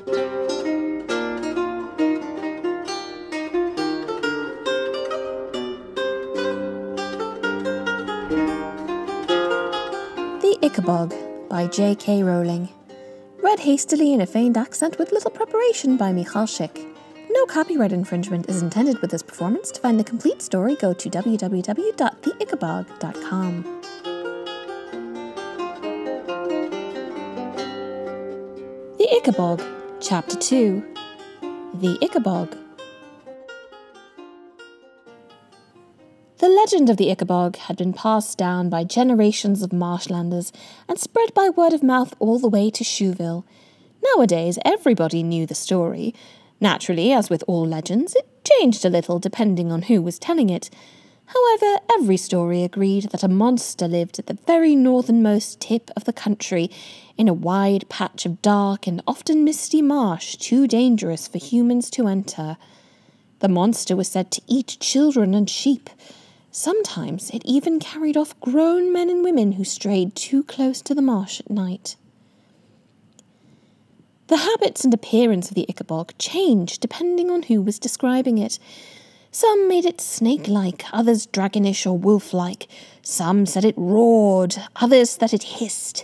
The Ickabog by JK Rowling. Read hastily in a feigned accent with little preparation by Michal Schick. No copyright infringement is intended with this performance. To find the complete story, go to www.theickabog.com. The Ickabog, Chapter 2. The Ickabog. The legend of the Ickabog had been passed down by generations of marshlanders and spread by word of mouth all the way to Shoeville. Nowadays, everybody knew the story. Naturally, as with all legends, it changed a little depending on who was telling it. However, every story agreed that a monster lived at the very northernmost tip of the country, in a wide patch of dark and often misty marsh too dangerous for humans to enter. The monster was said to eat children and sheep. Sometimes it even carried off grown men and women who strayed too close to the marsh at night. The habits and appearance of the Ickabog changed depending on who was describing it. Some made it snake-like, others dragonish or wolf-like. Some said it roared, others that it hissed,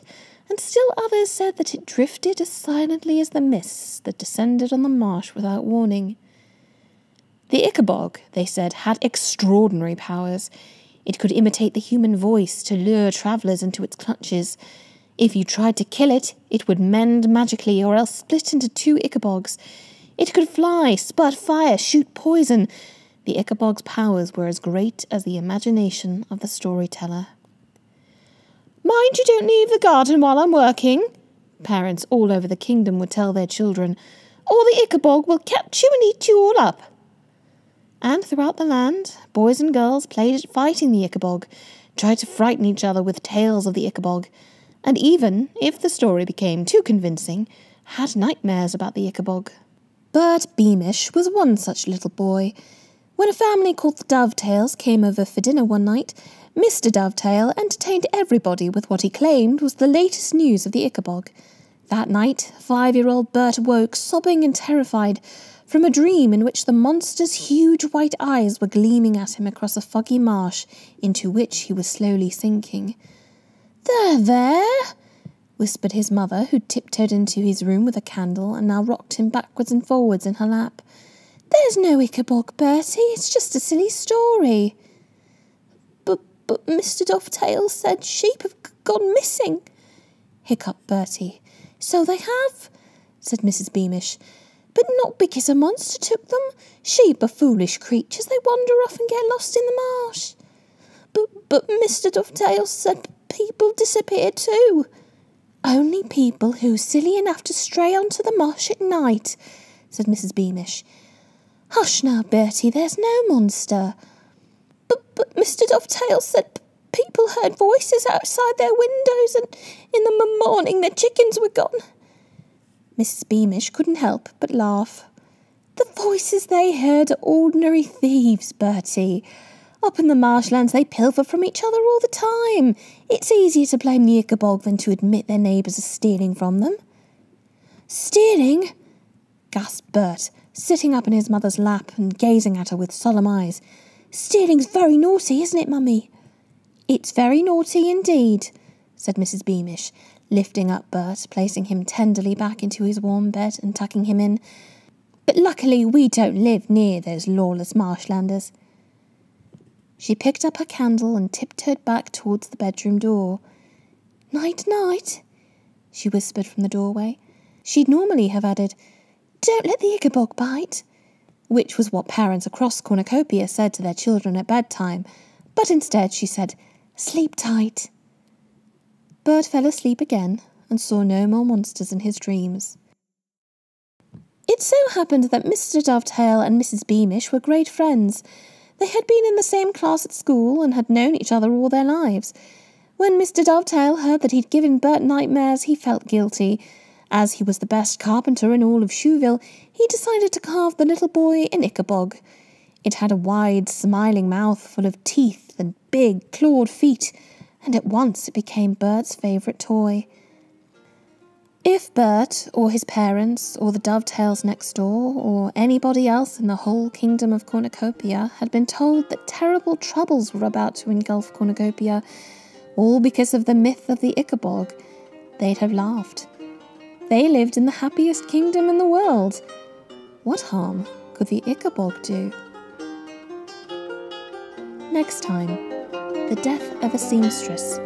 and still others said that it drifted as silently as the mists that descended on the marsh without warning. The Ickabog, they said, had extraordinary powers. It could imitate the human voice to lure travellers into its clutches. If you tried to kill it, it would mend magically or else split into two Ickabogs. It could fly, spurt fire, shoot poison. The Ickabog's powers were as great as the imagination of the storyteller. "Mind you don't leave the garden while I'm working," parents all over the kingdom would tell their children, "or the Ickabog will catch you and eat you all up." And throughout the land, boys and girls played at fighting the Ickabog, tried to frighten each other with tales of the Ickabog, and even, if the story became too convincing, had nightmares about the Ickabog. Bert Beamish was one such little boy. When a family called the Dovetails came over for dinner one night, Mr. Dovetail entertained everybody with what he claimed was the latest news of the Ickabog. That night, 5-year-old Bert awoke, sobbing and terrified, from a dream in which the monster's huge white eyes were gleaming at him across a foggy marsh into which he was slowly sinking. There, whispered his mother, who tiptoed into his room with a candle and now rocked him backwards and forwards in her lap. "There's no Ickabog, Bertie, it's just a silly story." But Mr. Dovetail said sheep have gone missing," hiccuped Bertie. "So they have," said Mrs. Beamish. "But not because a monster took them. Sheep are foolish creatures. They wander off and get lost in the marsh." But Mr. Dovetail said people disappear too." "Only people who's silly enough to stray onto the marsh at night," said Mrs. Beamish. "Hush now, Bertie, there's no monster." But Mr. Dovetail said people heard voices outside their windows, and in the morning their chickens were gone." Mrs. Beamish couldn't help but laugh. "The voices they heard are ordinary thieves, Bertie. Up in the marshlands they pilfer from each other all the time. It's easier to blame the Ickabog than to admit their neighbours are stealing from them." "Stealing?" gasped Bert, sitting up in his mother's lap and gazing at her with solemn eyes. "Stealing's very naughty, isn't it, Mummy?" "It's very naughty indeed," said Mrs. Beamish, lifting up Bert, placing him tenderly back into his warm bed and tucking him in. "But luckily we don't live near those lawless marshlanders." She picked up her candle and tiptoed back towards the bedroom door. "Night-night," she whispered from the doorway. She'd normally have added, "Don't let the Ickabog bite," which was what parents across Cornucopia said to their children at bedtime, but instead she said, "Sleep tight." Bert fell asleep again and saw no more monsters in his dreams. It so happened that Mr. Dovetail and Mrs. Beamish were great friends. They had been in the same class at school and had known each other all their lives. When Mr. Dovetail heard that he'd given Bert nightmares, he felt guilty. As he was the best carpenter in all of Shoeville, he decided to carve the little boy an Ickabog. It had a wide, smiling mouth full of teeth and big, clawed feet, and at once it became Bert's favourite toy. If Bert, or his parents, or the dovetails next door, or anybody else in the whole kingdom of Cornucopia had been told that terrible troubles were about to engulf Cornucopia, all because of the myth of the Ickabog, they'd have laughed. They lived in the happiest kingdom in the world. What harm could the Ickabog do? Next time, the death of a seamstress